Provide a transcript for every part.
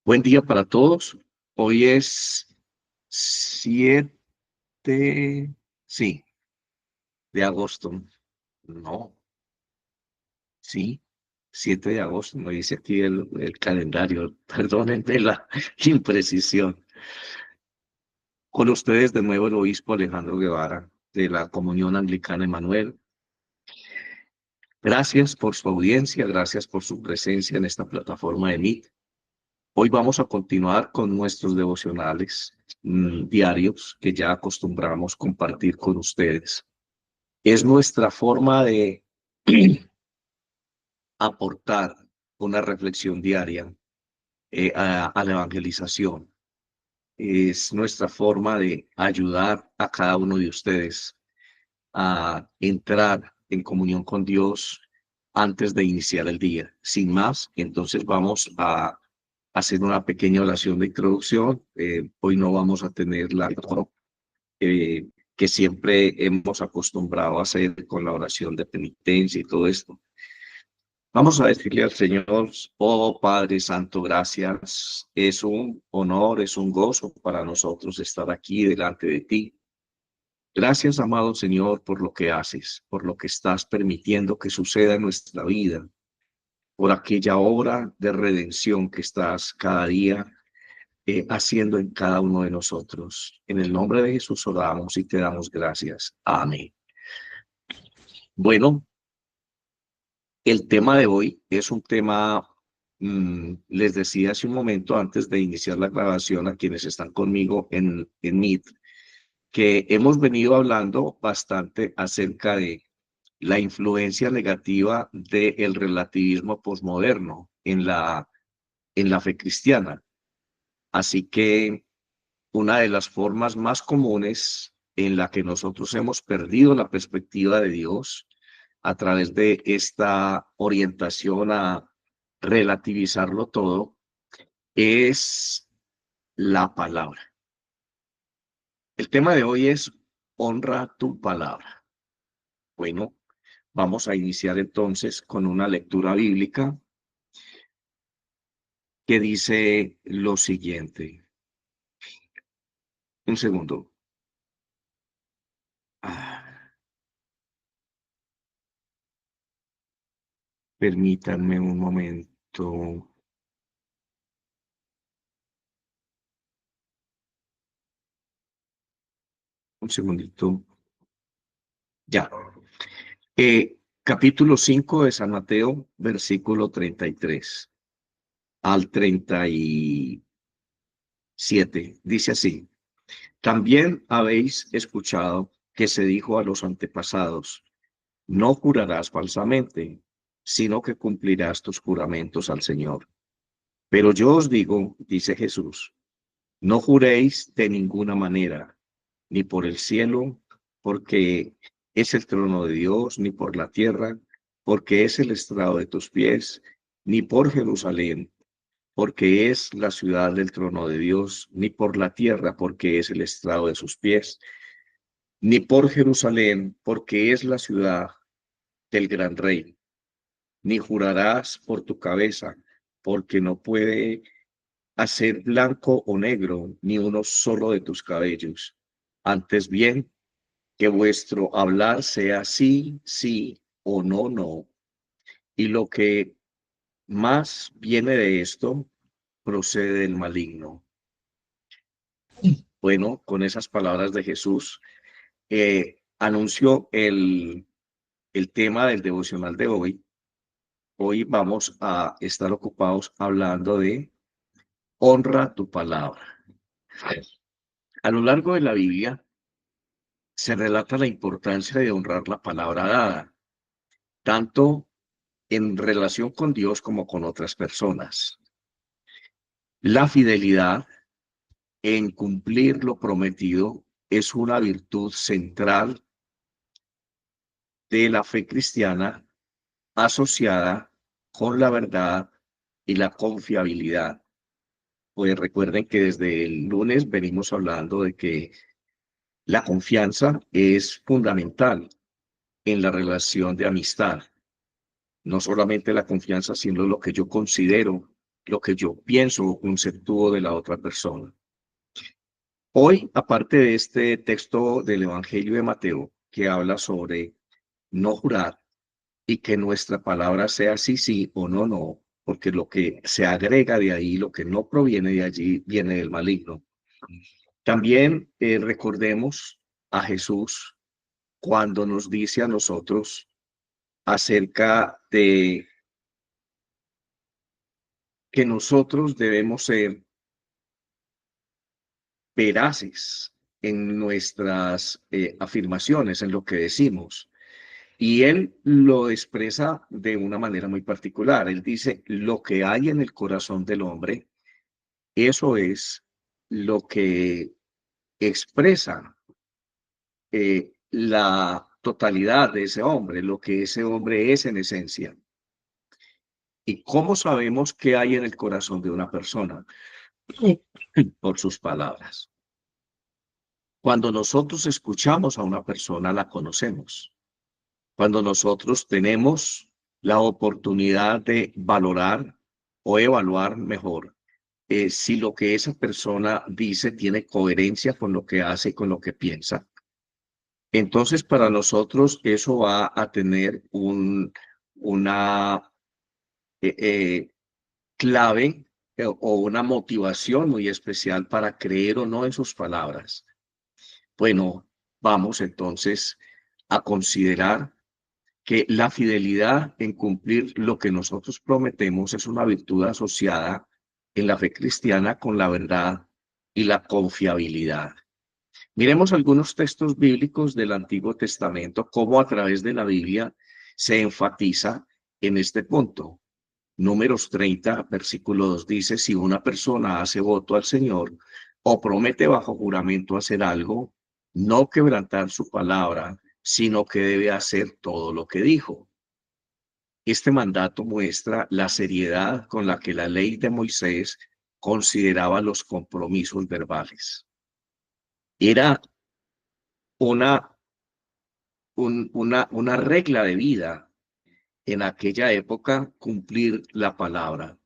Buen día para todos. Hoy es 7, sí, de agosto. No, sí, 7 de agosto. Me dice aquí el calendario. Perdónenme la imprecisión. Con ustedes de nuevo el obispo Alejandro Guevara de la Comunión Anglicana Emanuel. Gracias por su audiencia, gracias por su presencia en esta plataforma de Meet. Hoy vamos a continuar con nuestros devocionales diarios que ya acostumbramos compartir con ustedes. Es nuestra forma de aportar una reflexión diaria a la evangelización. Es nuestra forma de ayudar a cada uno de ustedes a entrar en comunión con Dios antes de iniciar el día. Sin más, entonces vamos a hacer una pequeña oración de introducción. Hoy no vamos a tener la que siempre hemos acostumbrado a hacer con la oración de penitencia y todo esto. Vamos a decirle al Señor: oh Padre Santo, gracias. Es un honor, es un gozo para nosotros estar aquí delante de ti. Gracias, amado Señor, por lo que haces, por lo que estás permitiendo que suceda en nuestra vida, por aquella obra de redención que estás cada día haciendo en cada uno de nosotros. En el nombre de Jesús oramos y te damos gracias. Amén. Bueno, el tema de hoy es un tema, les decía hace un momento antes de iniciar la grabación a quienes están conmigo en Meet, que hemos venido hablando bastante acerca de la influencia negativa del relativismo posmoderno en la fe cristiana. Así que una de las formas más comunes en la que nosotros hemos perdido la perspectiva de Dios a través de esta orientación a relativizarlo todo es la palabra. El tema de hoy es honra tu palabra. Bueno, vamos a iniciar entonces con una lectura bíblica que dice lo siguiente. Un segundo. Permítanme un momento. Un segundito. Ya. Capítulo 5 de San Mateo, versículo 33 al 37. Dice así: también habéis escuchado que se dijo a los antepasados: no jurarás falsamente, sino que cumplirás tus juramentos al Señor. Pero yo os digo, dice Jesús, no juréis de ninguna manera, ni por el cielo, porque es el trono de Dios, ni por la tierra, porque es el estrado de tus pies, ni por Jerusalén, porque es la ciudad del trono de Dios, ni por la tierra, porque es el estrado de sus pies, ni por Jerusalén, porque es la ciudad del gran rey. Ni jurarás por tu cabeza, porque no puede hacer blanco o negro ni uno solo de tus cabellos. Antes bien, que vuestro hablar sea sí, sí o no, no. Y lo que más viene de esto procede del maligno. Bueno, con esas palabras de Jesús, anunció el tema del devocional de hoy. Hoy vamos a estar ocupados hablando de honra tu palabra. A lo largo de la Biblia se relata la importancia de honrar la palabra dada, tanto en relación con Dios como con otras personas. La fidelidad en cumplir lo prometido es una virtud central de la fe cristiana asociada con la verdad y la confiabilidad. Pues recuerden que desde el lunes venimos hablando de que la confianza es fundamental en la relación de amistad. No solamente la confianza, sino lo que yo considero lo que yo pienso o conceptúo de la otra persona. Hoy, aparte de este texto del Evangelio de Mateo, que habla sobre no jurar y que nuestra palabra sea sí, sí o no, no, porque lo que se agrega de ahí, lo que no proviene de allí, viene del maligno. También recordemos a Jesús cuando nos dice a nosotros acerca de que nosotros debemos ser veraces en nuestras afirmaciones, en lo que decimos. Y él lo expresa de una manera muy particular. Él dice, lo que hay en el corazón del hombre, eso es lo que expresa la totalidad de ese hombre, lo que ese hombre es en esencia. ¿Y cómo sabemos qué hay en el corazón de una persona? Por sus palabras. Cuando nosotros escuchamos a una persona, la conocemos. Cuando nosotros tenemos la oportunidad de valorar o evaluar mejor si lo que esa persona dice tiene coherencia con lo que hace y con lo que piensa. Entonces, para nosotros eso va a tener una clave o una motivación muy especial para creer o no en sus palabras. Bueno, vamos entonces a considerar que la fidelidad en cumplir lo que nosotros prometemos es una virtud asociada en la fe cristiana con la verdad y la confiabilidad. Miremos algunos textos bíblicos del Antiguo Testamento, cómo a través de la Biblia se enfatiza en este punto. Números 30, versículo 2 dice, si una persona hace voto al Señor o promete bajo juramento hacer algo, no quebrantar su palabra, sino que debe hacer todo lo que dijo. Este mandato muestra la seriedad con la que la ley de Moisés consideraba los compromisos verbales. Era una, una regla de vida en aquella época cumplir la palabra.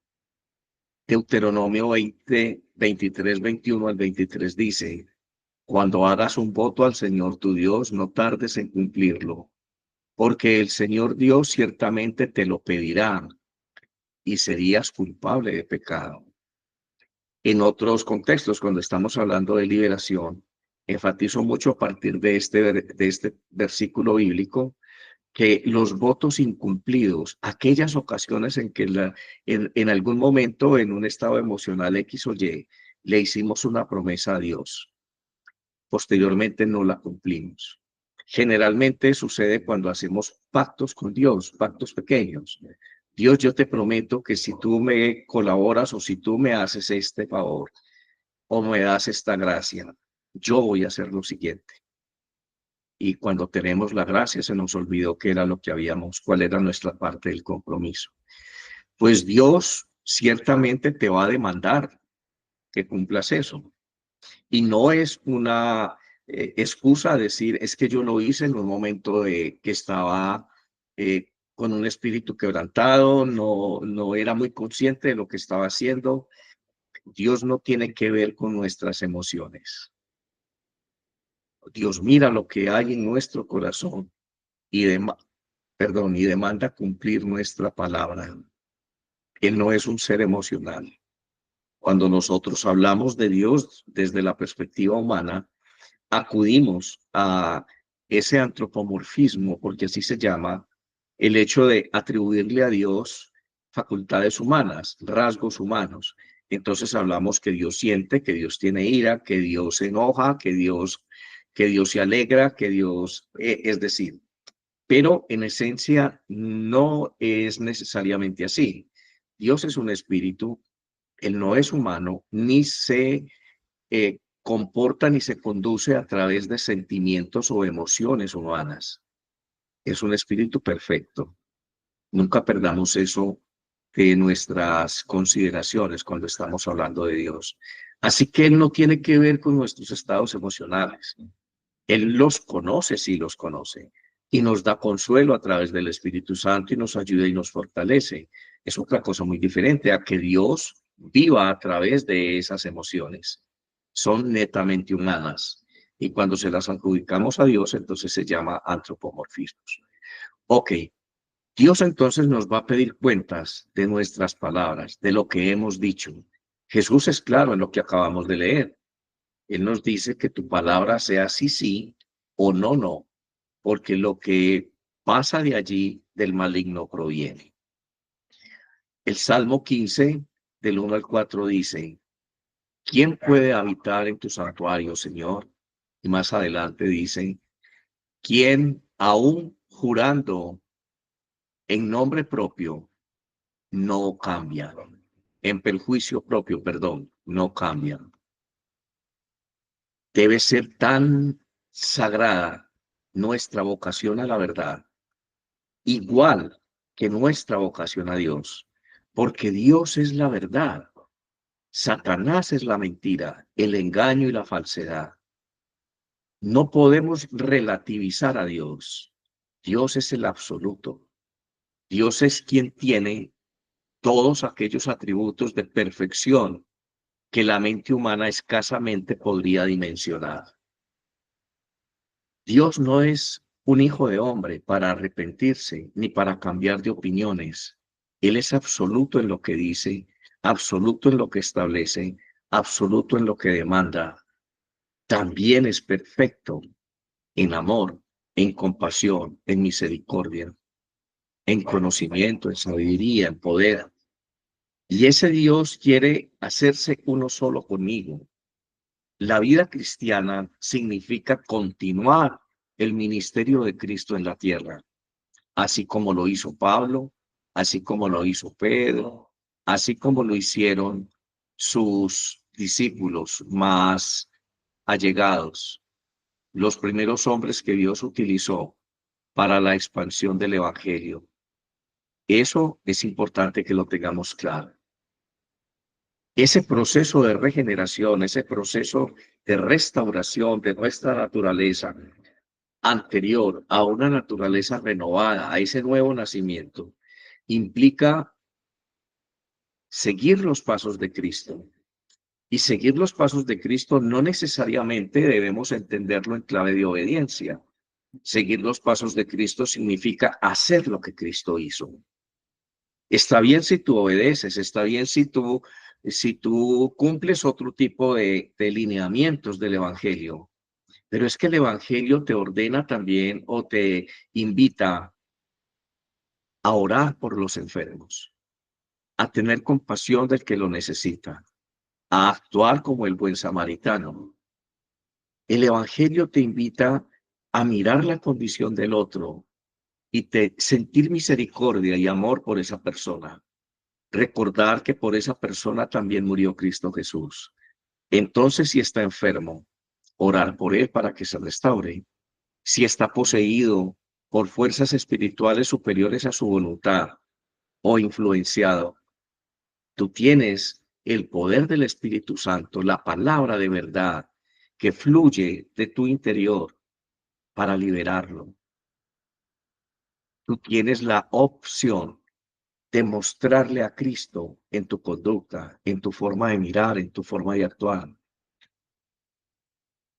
Deuteronomio 20, 23, 21 al 23 dice, cuando hagas un voto al Señor tu Dios, no tardes en cumplirlo, porque el Señor Dios ciertamente te lo pedirá y serías culpable de pecado. En otros contextos, cuando estamos hablando de liberación, enfatizo mucho a partir de este versículo bíblico que los votos incumplidos, aquellas ocasiones en que en algún momento en un estado emocional X o Y le hicimos una promesa a Dios, posteriormente no la cumplimos. Generalmente sucede cuando hacemos pactos con Dios, pactos pequeños. Dios, yo te prometo que si tú me colaboras o si tú me haces este favor o me das esta gracia, yo voy a hacer lo siguiente. Y cuando tenemos la gracia se nos olvidó qué era lo que habíamos, cuál era nuestra parte del compromiso. Pues Dios ciertamente te va a demandar que cumplas eso. Y no es una excusa decir, es que yo lo hice en un momento de que estaba con un espíritu quebrantado, no era muy consciente de lo que estaba haciendo. Dios no tiene que ver con nuestras emociones. Dios mira lo que hay en nuestro corazón y, y demanda cumplir nuestra palabra. Él no es un ser emocional. Cuando nosotros hablamos de Dios desde la perspectiva humana, acudimos a ese antropomorfismo, porque así se llama, el hecho de atribuirle a Dios facultades humanas, rasgos humanos. Entonces hablamos que Dios siente, que Dios tiene ira, que Dios se enoja, que Dios se alegra, que Dios, es decir, pero en esencia no es necesariamente así. Dios es un espíritu, Él no es humano, ni se comporta ni se conduce a través de sentimientos o emociones humanas. Es un espíritu perfecto. Nunca perdamos eso de nuestras consideraciones cuando estamos hablando de Dios. Así que Él no tiene que ver con nuestros estados emocionales. Él los conoce, sí los conoce, y nos da consuelo a través del Espíritu Santo y nos ayuda y nos fortalece. Es otra cosa muy diferente a que Dios viva a través de esas emociones. Son netamente humanas. Y cuando se las adjudicamos a Dios, entonces se llama antropomorfismo. Ok, Dios entonces nos va a pedir cuentas de nuestras palabras, de lo que hemos dicho. Jesús es claro en lo que acabamos de leer. Él nos dice que tu palabra sea sí, sí o no, no, porque lo que pasa de allí del maligno proviene. El Salmo 15, del 1 al 4 dice, ¿quién puede habitar en tu santuario, Señor? Y más adelante dice, ¿quién aún jurando en nombre propio no cambia? En perjuicio propio, perdón, no cambia. Debe ser tan sagrada nuestra vocación a la verdad, igual que nuestra vocación a Dios, porque Dios es la verdad, Satanás es la mentira, el engaño y la falsedad. No podemos relativizar a Dios. Dios es el absoluto. Dios es quien tiene todos aquellos atributos de perfección que la mente humana escasamente podría dimensionar. Dios no es un hijo de hombre para arrepentirse ni para cambiar de opiniones. Él es absoluto en lo que dice, absoluto en lo que establece, absoluto en lo que demanda. También es perfecto en amor, en compasión, en misericordia, en conocimiento, en sabiduría, en poder. Y ese Dios quiere hacerse uno solo conmigo. La vida cristiana significa continuar el ministerio de Cristo en la tierra, así como lo hizo Pablo, así como lo hizo Pedro, así como lo hicieron sus discípulos más allegados, los primeros hombres que Dios utilizó para la expansión del evangelio. Eso es importante que lo tengamos claro. Ese proceso de regeneración, ese proceso de restauración de nuestra naturaleza anterior a una naturaleza renovada, a ese nuevo nacimiento, implica seguir los pasos de Cristo. Y seguir los pasos de Cristo no necesariamente debemos entenderlo en clave de obediencia. Seguir los pasos de Cristo significa hacer lo que Cristo hizo. Está bien si tú obedeces, está bien si tú cumples otro tipo de lineamientos del Evangelio, pero es que el Evangelio te ordena también o te invita a orar por los enfermos, a tener compasión del que lo necesita, a actuar como el buen samaritano. El Evangelio te invita a mirar la condición del otro y sentir misericordia y amor por esa persona. Recordar que por esa persona también murió Cristo Jesús. Entonces, si está enfermo, orar por él para que se restaure. Si está poseído por fuerzas espirituales superiores a su voluntad o influenciado, tú tienes el poder del Espíritu Santo, la palabra de verdad que fluye de tu interior para liberarlo. Tú tienes la opción de mostrarle a Cristo en tu conducta, en tu forma de mirar, en tu forma de actuar.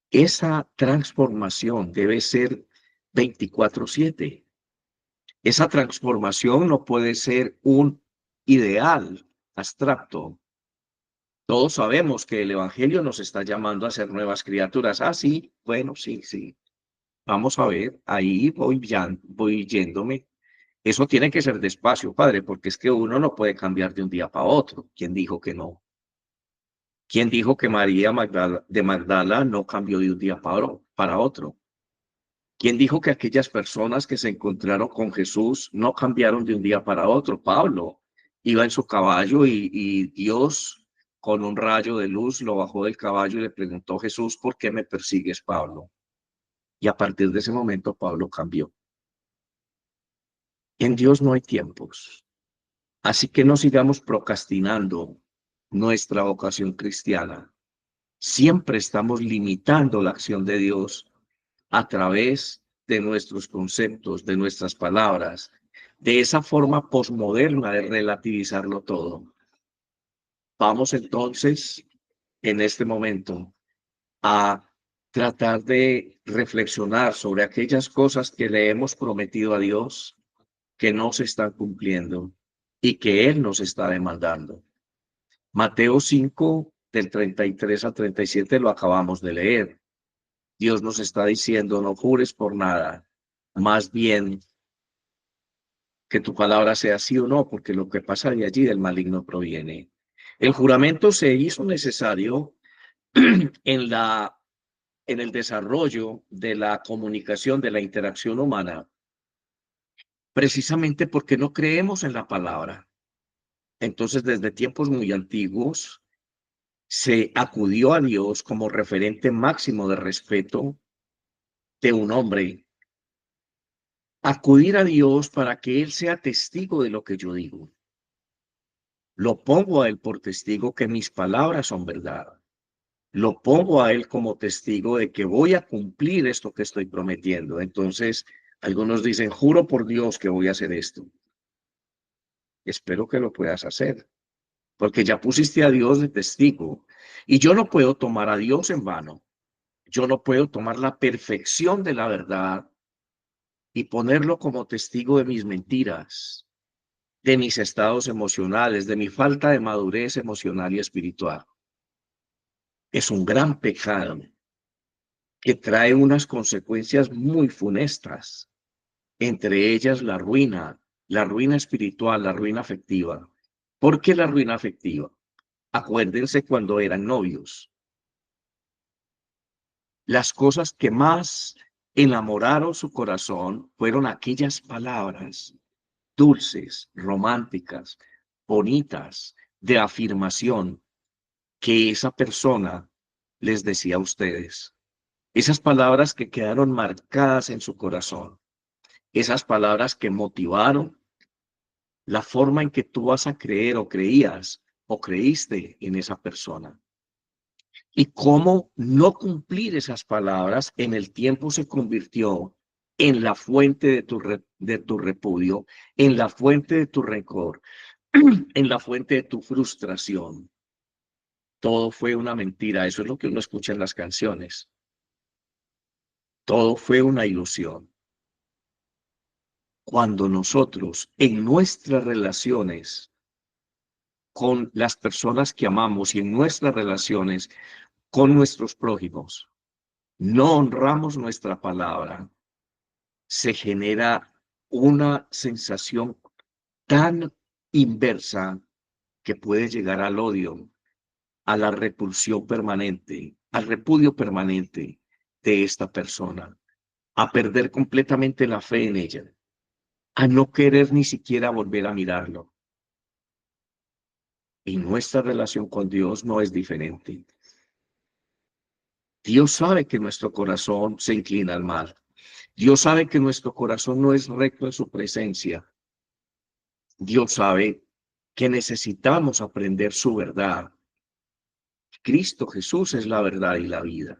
Esa transformación debe ser 24/7. Esa transformación no puede ser un ideal abstracto. Todos sabemos que el Evangelio nos está llamando a ser nuevas criaturas. Ah, sí, bueno, sí, sí. Vamos a ver, ahí voy yéndome. Eso tiene que ser despacio, padre, porque es que uno no puede cambiar de un día para otro. ¿Quién dijo que no? ¿Quién dijo que María de Magdala no cambió de un día para otro? ¿Quién dijo que aquellas personas que se encontraron con Jesús no cambiaron de un día para otro? Pablo iba en su caballo y Dios con un rayo de luz lo bajó del caballo y le preguntó a Jesús, ¿por qué me persigues, Pablo? Y a partir de ese momento Pablo cambió. En Dios no hay tiempos. Así que no sigamos procrastinando nuestra vocación cristiana. Siempre estamos limitando la acción de Dios a través de nuestros conceptos, de nuestras palabras, de esa forma posmoderna de relativizarlo todo. Vamos entonces, en este momento, a tratar de reflexionar sobre aquellas cosas que le hemos prometido a Dios que no se están cumpliendo y que Él nos está demandando. Mateo 5, del 33 al 37, lo acabamos de leer. Dios nos está diciendo, no jures por nada, más bien que tu palabra sea sí o no, porque lo que pasa de allí del maligno proviene. El juramento se hizo necesario en en el desarrollo de la comunicación, de la interacción humana, precisamente porque no creemos en la palabra. Entonces, desde tiempos muy antiguos, se acudió a Dios como referente máximo de respeto de un hombre. Acudir a Dios para que Él sea testigo de lo que yo digo. Lo pongo a Él por testigo que mis palabras son verdad. Lo pongo a Él como testigo de que voy a cumplir esto que estoy prometiendo. Entonces, algunos dicen, juro por Dios que voy a hacer esto. Espero que lo puedas hacer, porque ya pusiste a Dios de testigo. Y yo no puedo tomar a Dios en vano. Yo no puedo tomar la perfección de la verdad y ponerlo como testigo de mis mentiras, de mis estados emocionales, de mi falta de madurez emocional y espiritual. Es un gran pecado que trae unas consecuencias muy funestas, entre ellas la ruina espiritual, la ruina afectiva. ¿Por qué la ruina afectiva? Acuérdense cuando eran novios. Las cosas que más enamoraron su corazón fueron aquellas palabras dulces, románticas, bonitas, de afirmación que esa persona les decía a ustedes. Esas palabras que quedaron marcadas en su corazón. Esas palabras que motivaron la forma en que tú vas a creer o creías o creíste en esa persona. Y cómo no cumplir esas palabras en el tiempo se convirtió en la fuente de tu repudio, en la fuente de tu rencor, en la fuente de tu frustración. Todo fue una mentira. Eso es lo que uno escucha en las canciones. Todo fue una ilusión. Cuando nosotros en nuestras relaciones con las personas que amamos y en nuestras relaciones con nuestros prójimos no honramos nuestra palabra, se genera una sensación tan inversa que puede llegar al odio, a la repulsión permanente, al repudio permanente de esta persona, a perder completamente la fe en ella, a no querer ni siquiera volver a mirarlo. Y nuestra relación con Dios no es diferente. Dios sabe que nuestro corazón se inclina al mal. Dios sabe que nuestro corazón no es recto en su presencia. Dios sabe que necesitamos aprender su verdad. Cristo Jesús es la verdad y la vida.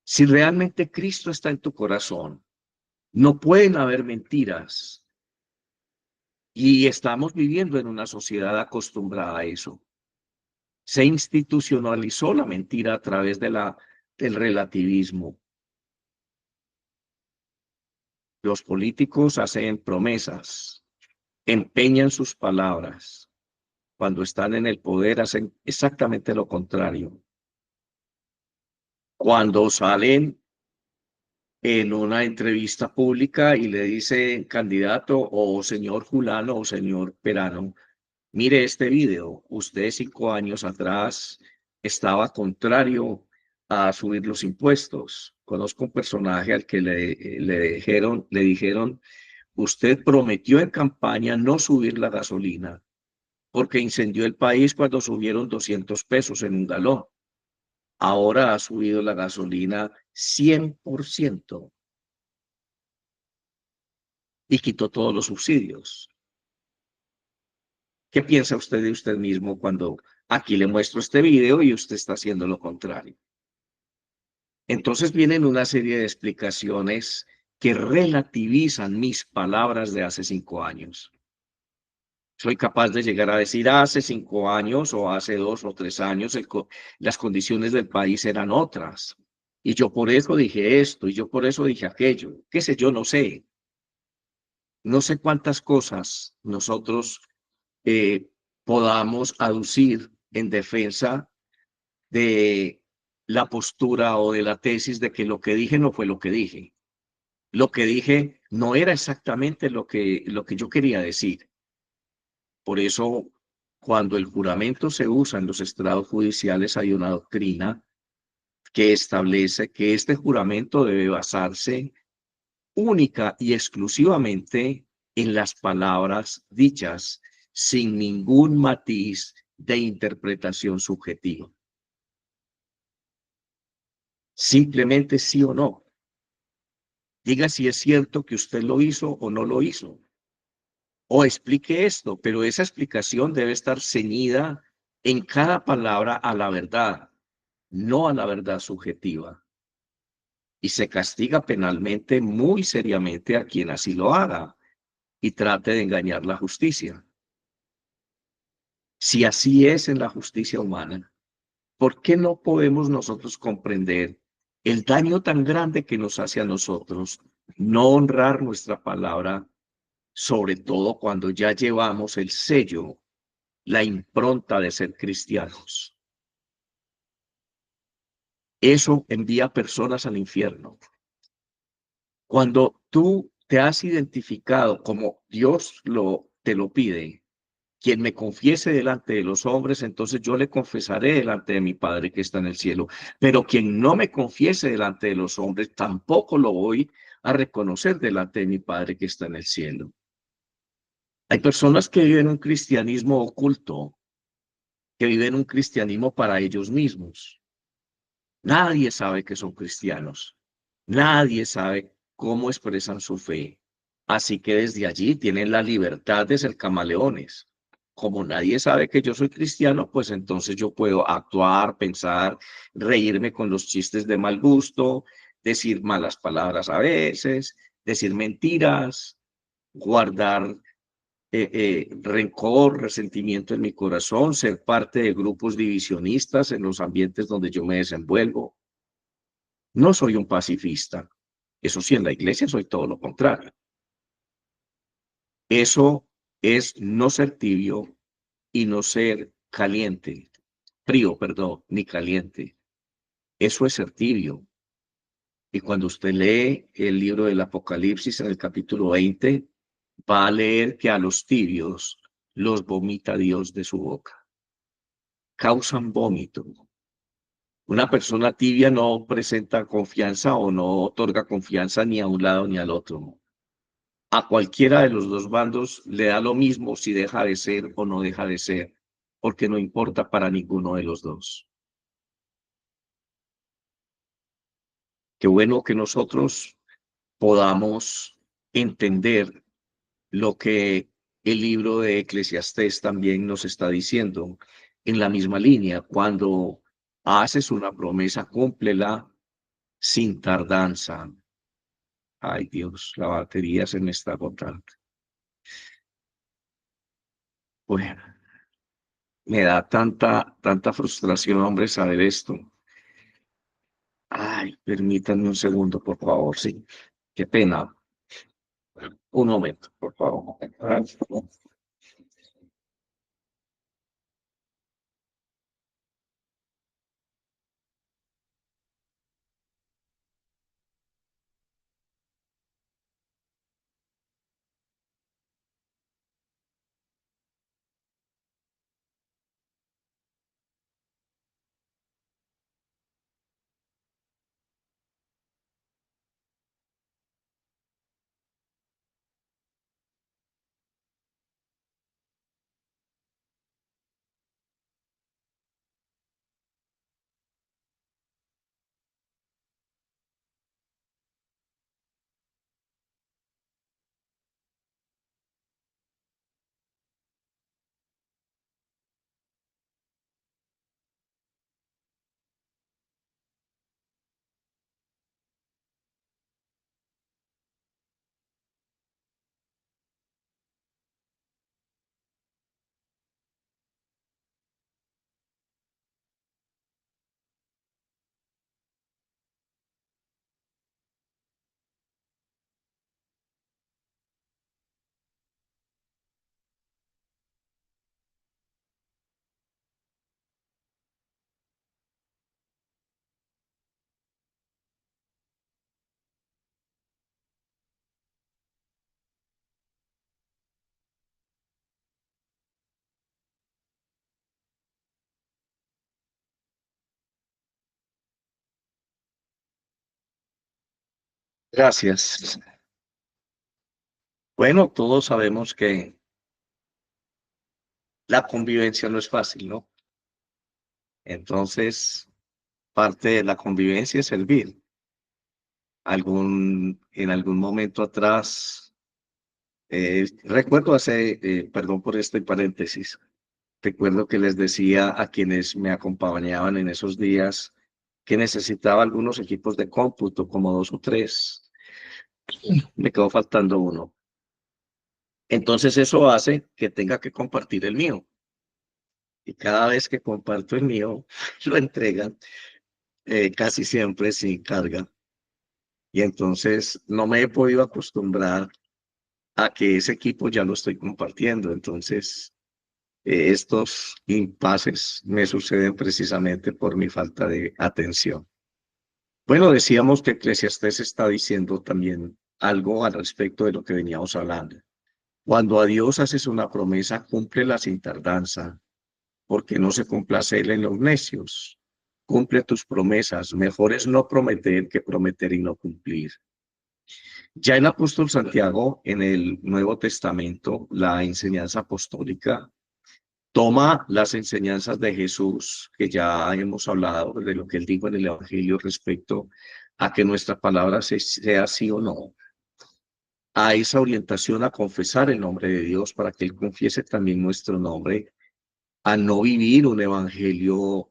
Si realmente Cristo está en tu corazón, no pueden haber mentiras. Y estamos viviendo en una sociedad acostumbrada a eso. Se institucionalizó la mentira a través del relativismo. Los políticos hacen promesas, empeñan sus palabras. Cuando están en el poder hacen exactamente lo contrario. Cuando salen en una entrevista pública y le dicen candidato o señor fulano o señor perano, mire este video, usted 5 años atrás estaba contrario a subir los impuestos. Conozco un personaje al que le dijeron, usted prometió en campaña no subir la gasolina porque incendió el país cuando subieron 200 pesos en un galón. Ahora ha subido la gasolina 100% y quitó todos los subsidios. ¿Qué piensa usted de usted mismo cuando aquí le muestro este video y usted está haciendo lo contrario? Entonces vienen una serie de explicaciones que relativizan mis palabras de hace 5 años. Soy capaz de llegar a decir, hace 5 años o hace 2 o 3 años, las condiciones del país eran otras. Y yo por eso dije esto, y yo por eso dije aquello. Qué sé yo, no sé. No sé cuántas cosas nosotros eh, podamos aducir en defensa de la postura o de la tesis de que lo que dije no fue lo que dije. Lo que dije no era exactamente lo que yo quería decir. Por eso, cuando el juramento se usa en los estrados judiciales, hay una doctrina que establece que este juramento debe basarse única y exclusivamente en las palabras dichas, sin ningún matiz de interpretación subjetiva. Simplemente sí o no. Diga si es cierto que usted lo hizo o no lo hizo. O explique esto, pero esa explicación debe estar ceñida en cada palabra a la verdad, no a la verdad subjetiva. Y se castiga penalmente muy seriamente a quien así lo haga y trate de engañar la justicia. Si así es en la justicia humana, ¿por qué no podemos nosotros comprender el daño tan grande que nos hace a nosotros no honrar nuestra palabra, sobre todo cuando ya llevamos el sello, la impronta de ser cristianos? Eso envía personas al infierno. Cuando tú te has identificado como Dios te lo pide, quien me confiese delante de los hombres, entonces yo le confesaré delante de mi Padre que está en el cielo. Pero quien no me confiese delante de los hombres, tampoco lo voy a reconocer delante de mi Padre que está en el cielo. Hay personas que viven un cristianismo oculto, que viven un cristianismo para ellos mismos. Nadie sabe que son cristianos. Nadie sabe cómo expresan su fe. Así que desde allí tienen la libertad de ser camaleones. Como nadie sabe que yo soy cristiano, pues entonces yo puedo actuar, pensar, reírme con los chistes de mal gusto, decir malas palabras a veces, decir mentiras, guardar rencor, resentimiento en mi corazón, ser parte de grupos divisionistas en los ambientes donde yo me desenvuelvo. No soy un pacifista. Eso sí, en la iglesia soy todo lo contrario. Eso es no ser tibio y no ser caliente, frío, perdón, ni caliente. Eso es ser tibio. Y cuando usted lee el libro del Apocalipsis en el capítulo 20, va a leer que a los tibios los vomita Dios de su boca. Causan vómito. Una persona tibia no presenta confianza o no otorga confianza ni a un lado ni al otro. A cualquiera de los dos bandos le da lo mismo si deja de ser o no deja de ser, porque no importa para ninguno de los dos. Qué bueno que nosotros podamos entender lo que el libro de Eclesiastés también nos está diciendo en la misma línea. Cuando haces una promesa, cúmplela sin tardanza. Ay Dios, la batería se me está agotando. Bueno, me da tanta frustración, hombre, saber esto. Ay, permítanme un segundo, por favor, sí. Qué pena. Un momento, por favor. Gracias. Bueno, todos sabemos que la convivencia no es fácil, ¿no? Entonces, parte de la convivencia es servir. En algún momento atrás, recuerdo perdón por este paréntesis, recuerdo que les decía a quienes me acompañaban en esos días que necesitaba algunos equipos de cómputo, como dos o tres. Me quedó faltando uno. Entonces eso hace que tenga que compartir el mío. Y cada vez que comparto el mío, lo entregan casi siempre sin carga. Y entonces no me he podido acostumbrar a que ese equipo ya lo estoy compartiendo. Entonces, estos impases me suceden precisamente por mi falta de atención. Bueno, decíamos que Eclesiastés está diciendo también algo al respecto de lo que veníamos hablando. Cuando a Dios haces una promesa, cúmplela sin tardanza, porque no se complace él en los necios. Cumple tus promesas. Mejor es no prometer que prometer y no cumplir. Ya el apóstol Santiago, en el Nuevo Testamento, la enseñanza apostólica, toma las enseñanzas de Jesús, que ya hemos hablado de lo que él dijo en el Evangelio respecto a que nuestra palabra sea sí o no, a esa orientación a confesar el nombre de Dios para que él confiese también nuestro nombre, a no vivir un evangelio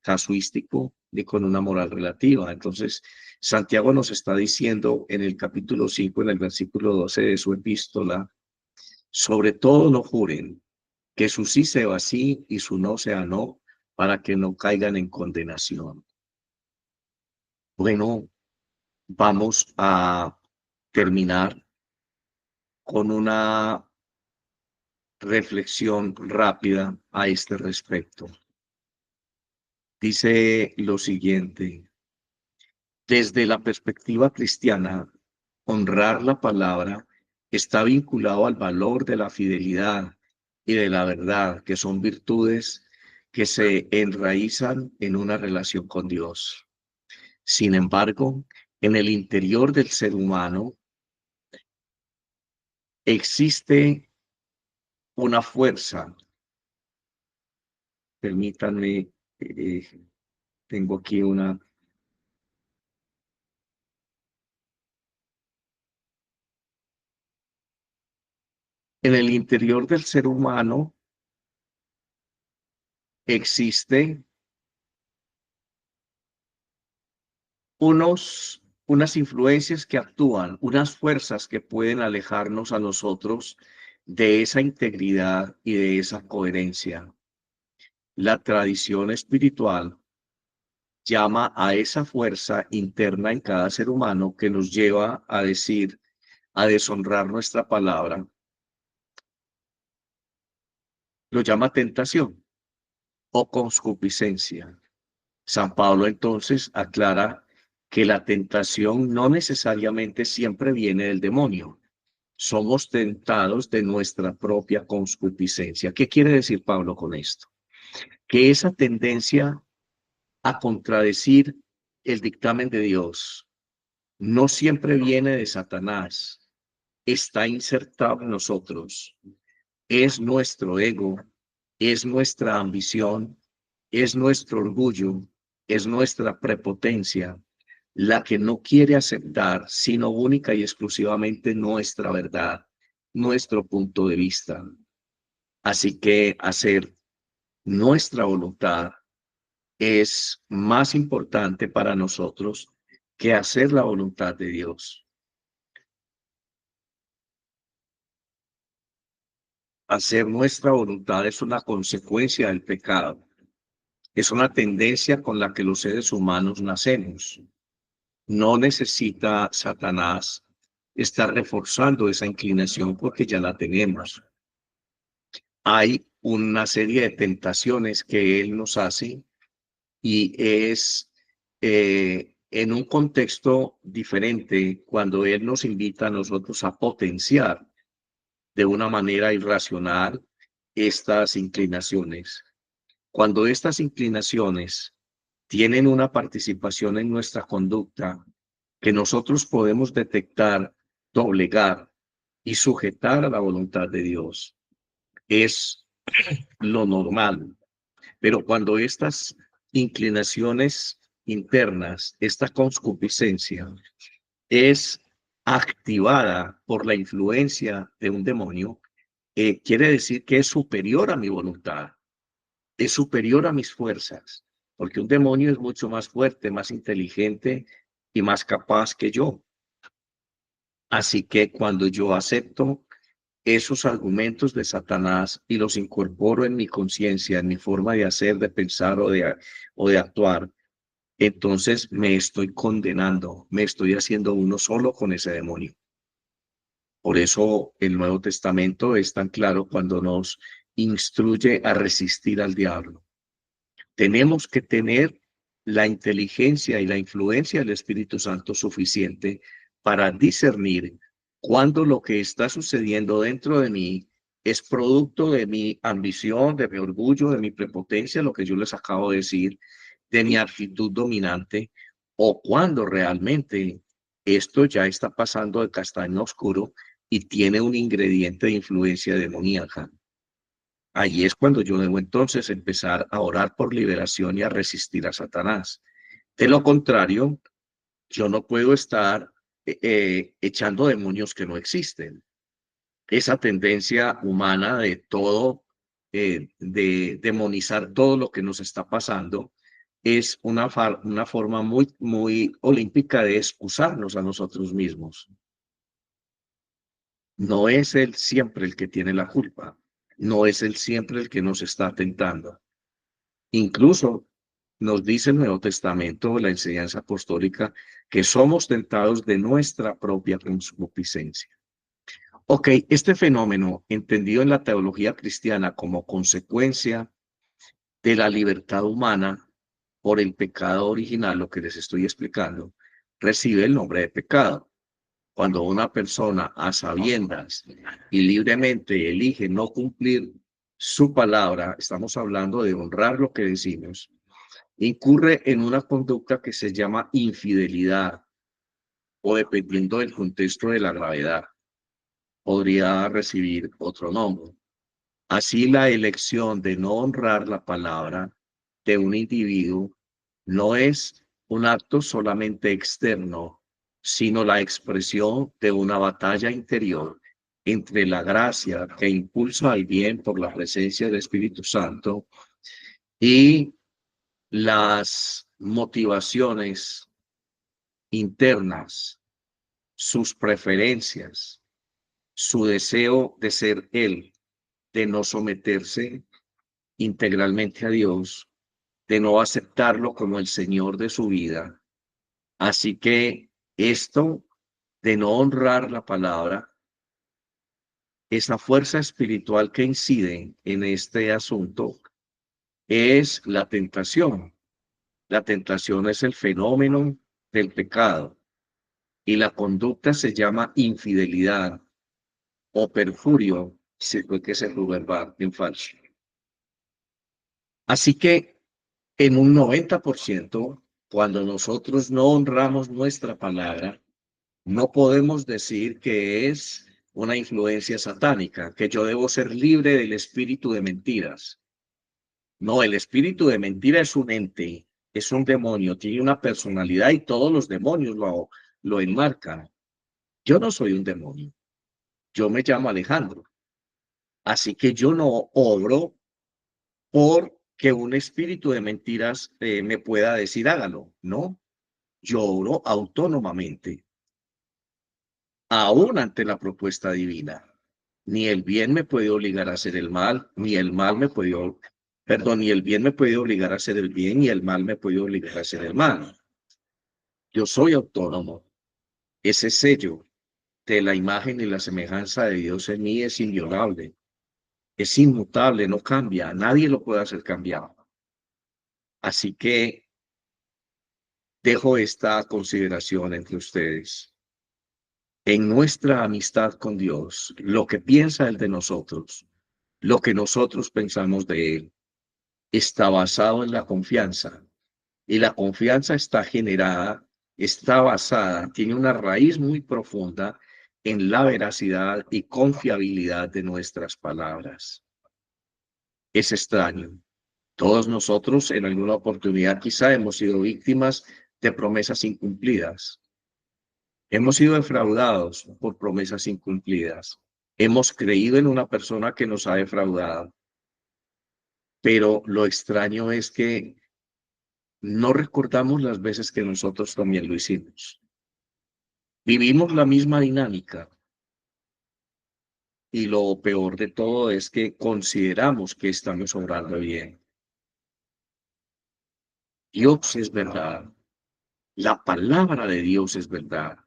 casuístico ni con una moral relativa. Entonces, Santiago nos está diciendo en el capítulo 5, en el versículo 12 de su epístola, sobre todo no juren, que su sí sea sí y su no sea no, para que no caigan en condenación. Bueno, vamos a terminar con una reflexión rápida a este respecto. Dice lo siguiente: desde la perspectiva cristiana, honrar la palabra está vinculado al valor de la fidelidad y de la verdad, que son virtudes que se enraizan en una relación con Dios. Sin embargo, en el interior del ser humano existe una fuerza. Permítanme, tengo aquí una. En el interior del ser humano existe unas influencias que actúan, unas fuerzas que pueden alejarnos a nosotros de esa integridad y de esa coherencia. La tradición espiritual llama a esa fuerza interna en cada ser humano que nos lleva a decir, a deshonrar nuestra palabra. Lo llama tentación o concupiscencia. San Pablo entonces aclara que la tentación no necesariamente siempre viene del demonio. Somos tentados de nuestra propia concupiscencia. ¿Qué quiere decir Pablo con esto? Que esa tendencia a contradecir el dictamen de Dios no siempre viene de Satanás, está insertado en nosotros. Es nuestro ego, es nuestra ambición, es nuestro orgullo, es nuestra prepotencia la que no quiere aceptar sino única y exclusivamente nuestra verdad, nuestro punto de vista. Así que hacer nuestra voluntad es más importante para nosotros que hacer la voluntad de Dios. Hacer nuestra voluntad es una consecuencia del pecado. Es una tendencia con la que los seres humanos nacemos. No necesita Satanás estar reforzando esa inclinación porque ya la tenemos. Hay una serie de tentaciones que él nos hace y es en un contexto diferente cuando él nos invita a nosotros a potenciar de una manera irracional estas inclinaciones. Cuando estas inclinaciones tienen una participación en nuestra conducta, que nosotros podemos detectar, doblegar y sujetar a la voluntad de Dios. Es lo normal. Pero cuando estas inclinaciones internas, esta concupiscencia, es activada por la influencia de un demonio, quiere decir que es superior a mi voluntad, es superior a mis fuerzas, porque un demonio es mucho más fuerte, más inteligente y más capaz que yo. Así que cuando yo acepto esos argumentos de Satanás y los incorporo en mi conciencia, en mi forma de hacer, de pensar o de actuar, entonces me estoy condenando, me estoy haciendo uno solo con ese demonio. Por eso el Nuevo Testamento es tan claro cuando nos instruye a resistir al diablo. Tenemos que tener la inteligencia y la influencia del Espíritu Santo suficiente para discernir cuando lo que está sucediendo dentro de mí es producto de mi ambición, de mi orgullo, de mi prepotencia, lo que yo les acabo de decir, de mi actitud dominante, o cuando realmente esto ya está pasando de castaño oscuro y tiene un ingrediente de influencia demoníaca. Allí es cuando yo debo entonces empezar a orar por liberación y a resistir a Satanás. De lo contrario, yo no puedo estar echando demonios que no existen. Esa tendencia humana de todo, de demonizar todo lo que nos está pasando, es una forma muy olímpica de excusarnos a nosotros mismos. No es él siempre el que tiene la culpa. No es él siempre el que nos está tentando. Incluso nos dice el Nuevo Testamento, la enseñanza apostólica, que somos tentados de nuestra propia concupiscencia. Ok, este fenómeno, entendido en la teología cristiana como consecuencia de la libertad humana por el pecado original, lo que les estoy explicando, recibe el nombre de pecado. Cuando una persona a sabiendas y libremente elige no cumplir su palabra, estamos hablando de honrar lo que decimos, incurre en una conducta que se llama infidelidad o, dependiendo del contexto de la gravedad, podría recibir otro nombre. Así, la elección de no honrar la palabra de un individuo no es un acto solamente externo, sino la expresión de una batalla interior entre la gracia que impulsa al bien por la presencia del Espíritu Santo y las motivaciones internas, sus preferencias, su deseo de ser él, de no someterse integralmente a Dios, de no aceptarlo como el Señor de su vida. Así que esto de no honrar la palabra, esa fuerza espiritual que incide en este asunto es la tentación. La tentación es el fenómeno del pecado y la conducta se llama infidelidad o perjurio, si fue que se verbal en falso. Así que en un 90%, cuando nosotros no honramos nuestra palabra, no podemos decir que es una influencia satánica, que yo debo ser libre del espíritu de mentiras. No, el espíritu de mentira es un ente, es un demonio, tiene una personalidad y todos los demonios lo enmarcan. Yo no soy un demonio, yo me llamo Alejandro. Así que yo no obro por que un espíritu de mentiras me pueda decir hágalo, ¿no? Yo obro autónomamente, aún ante la propuesta divina. Ni el bien me puede obligar a hacer el mal, ni el mal me puede, perdón, ni el bien me puede obligar a hacer el bien, ni el mal me puede obligar a hacer el mal. Yo soy autónomo. Ese sello de la imagen y la semejanza de Dios en mí es inviolable, es inmutable, no cambia, nadie lo puede hacer cambiar. Así que dejo esta consideración entre ustedes. En nuestra amistad con Dios, lo que piensa Él de nosotros, lo que nosotros pensamos de Él, está basado en la confianza. Y la confianza está generada está basada, tiene una raíz muy profunda en la veracidad y confiabilidad de nuestras palabras. Es extraño. Todos nosotros en alguna oportunidad quizá hemos sido víctimas de promesas incumplidas. Hemos sido defraudados por promesas incumplidas. Hemos creído en una persona que nos ha defraudado. Pero lo extraño es que no recordamos las veces que nosotros también lo hicimos. Vivimos la misma dinámica y lo peor de todo es que consideramos que estamos obrando bien. Dios es verdad. La palabra de Dios es verdad.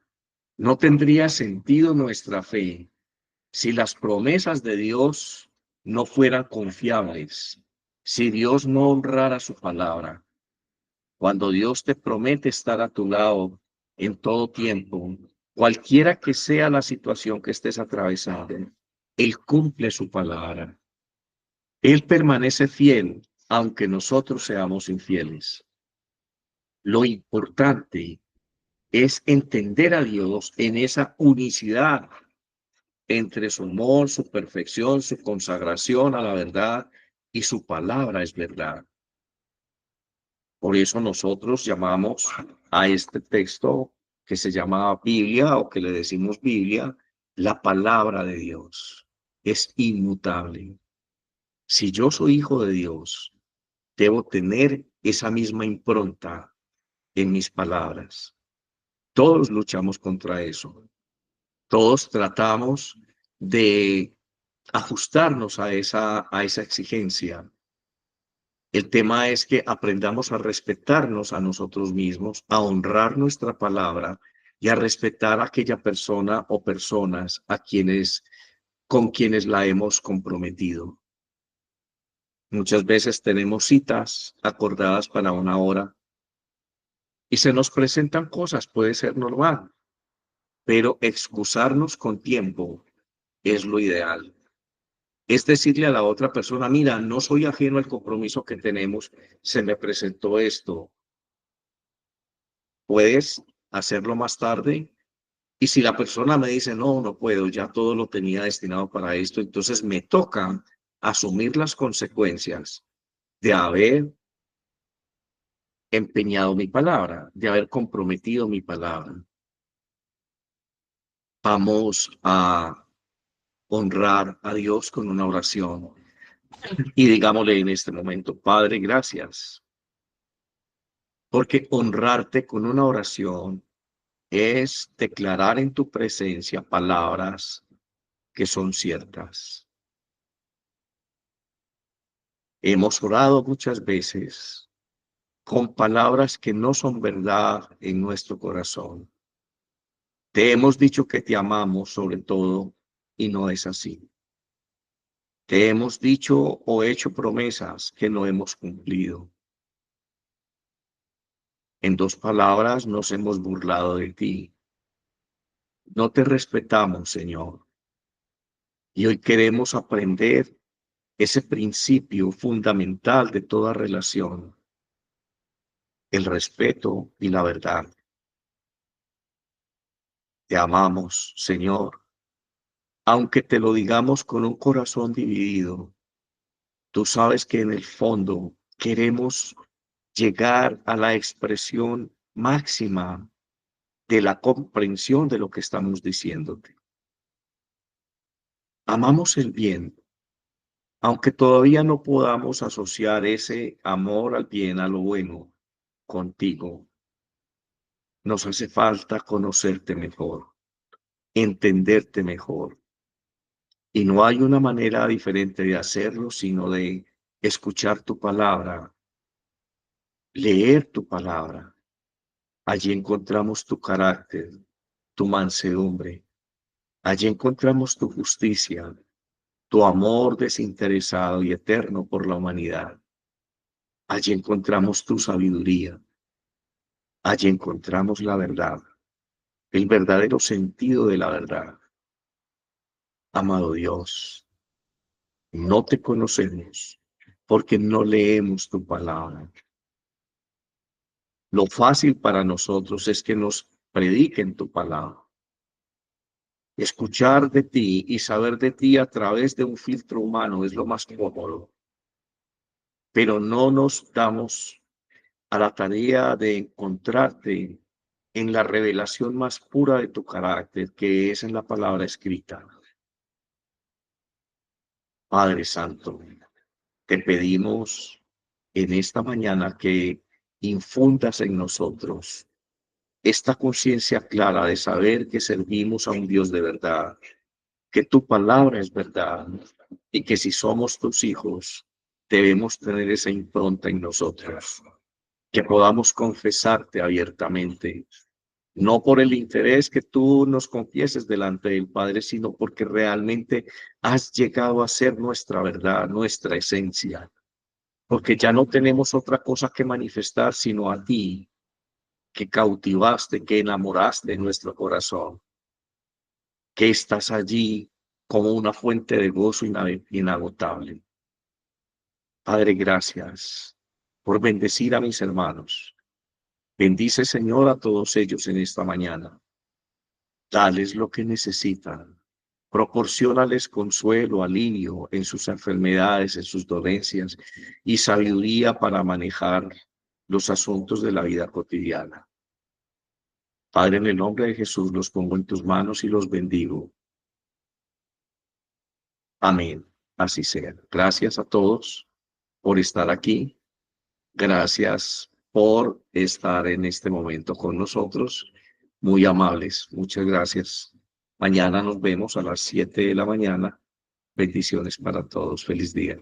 No tendría sentido nuestra fe si las promesas de Dios no fueran confiables, si Dios no honrara su palabra. Cuando Dios te promete estar a tu lado en todo tiempo, cualquiera que sea la situación que estés atravesando, Él cumple su palabra. Él permanece fiel, aunque nosotros seamos infieles. Lo importante es entender a Dios en esa unicidad entre su amor, su perfección, su consagración a la verdad y su palabra es verdad. Por eso nosotros llamamos a este texto que se llama Biblia o que le decimos Biblia, la palabra de Dios. Es inmutable. Si yo soy hijo de Dios, debo tener esa misma impronta en mis palabras. Todos luchamos contra eso. Todos tratamos de ajustarnos a esa exigencia. El tema es que aprendamos a respetarnos a nosotros mismos, a honrar nuestra palabra y a respetar a aquella persona o personas con quienes la hemos comprometido. Muchas veces tenemos citas acordadas para una hora y se nos presentan cosas, puede ser normal, pero excusarnos con tiempo es lo ideal. Es decirle a la otra persona, mira, no soy ajeno al compromiso que tenemos, se me presentó esto, puedes hacerlo más tarde. Y si la persona me dice, no, no puedo, ya todo lo tenía destinado para esto, entonces me toca asumir las consecuencias de haber empeñado mi palabra, de haber comprometido mi palabra. Vamos a honrar a Dios con una oración y digámosle en este momento, Padre, gracias, porque honrarte con una oración es declarar en tu presencia palabras que son ciertas. Hemos orado muchas veces con palabras que no son verdad en nuestro corazón. Te hemos dicho que te amamos sobre todo y no es así. Te hemos dicho o hecho promesas que no hemos cumplido. En dos palabras nos hemos burlado de ti. No te respetamos, Señor. Y hoy queremos aprender ese principio fundamental de toda relación, el respeto y la verdad. Te amamos, Señor, aunque te lo digamos con un corazón dividido. Tú sabes que en el fondo queremos llegar a la expresión máxima de la comprensión de lo que estamos diciéndote. Amamos el bien, aunque todavía no podamos asociar ese amor al bien, a lo bueno, contigo. Nos hace falta conocerte mejor, entenderte mejor. Y no hay una manera diferente de hacerlo, sino de escuchar tu palabra, leer tu palabra. Allí encontramos tu carácter, tu mansedumbre. Allí encontramos tu justicia, tu amor desinteresado y eterno por la humanidad. Allí encontramos tu sabiduría. Allí encontramos la verdad, el verdadero sentido de la verdad. Amado Dios, no te conocemos porque no leemos tu palabra. Lo fácil para nosotros es que nos prediquen tu palabra. Escuchar de ti y saber de ti a través de un filtro humano es lo más cómodo, pero no nos damos a la tarea de encontrarte en la revelación más pura de tu carácter, que es en la palabra escrita. Padre Santo, te pedimos en esta mañana que infundas en nosotros esta conciencia clara de saber que servimos a un Dios de verdad, que tu palabra es verdad y que si somos tus hijos, debemos tener esa impronta en nosotros, que podamos confesarte abiertamente, no por el interés que tú nos confieses delante del Padre, sino porque realmente has llegado a ser nuestra verdad, nuestra esencia, porque ya no tenemos otra cosa que manifestar sino a ti, que cautivaste, que enamoraste nuestro corazón, que estás allí como una fuente de gozo inagotable. Padre, gracias por bendecir a mis hermanos. Bendice, Señor, a todos ellos en esta mañana. Dales lo que necesitan. Proporciónales consuelo, alivio en sus enfermedades, en sus dolencias y sabiduría para manejar los asuntos de la vida cotidiana. Padre, en el nombre de Jesús los pongo en tus manos y los bendigo. Amén. Así sea. Gracias a todos por estar aquí. Gracias por estar en este momento con nosotros. Muy amables. Muchas gracias. Mañana nos vemos a las 7 de la mañana. Bendiciones para todos. Feliz día.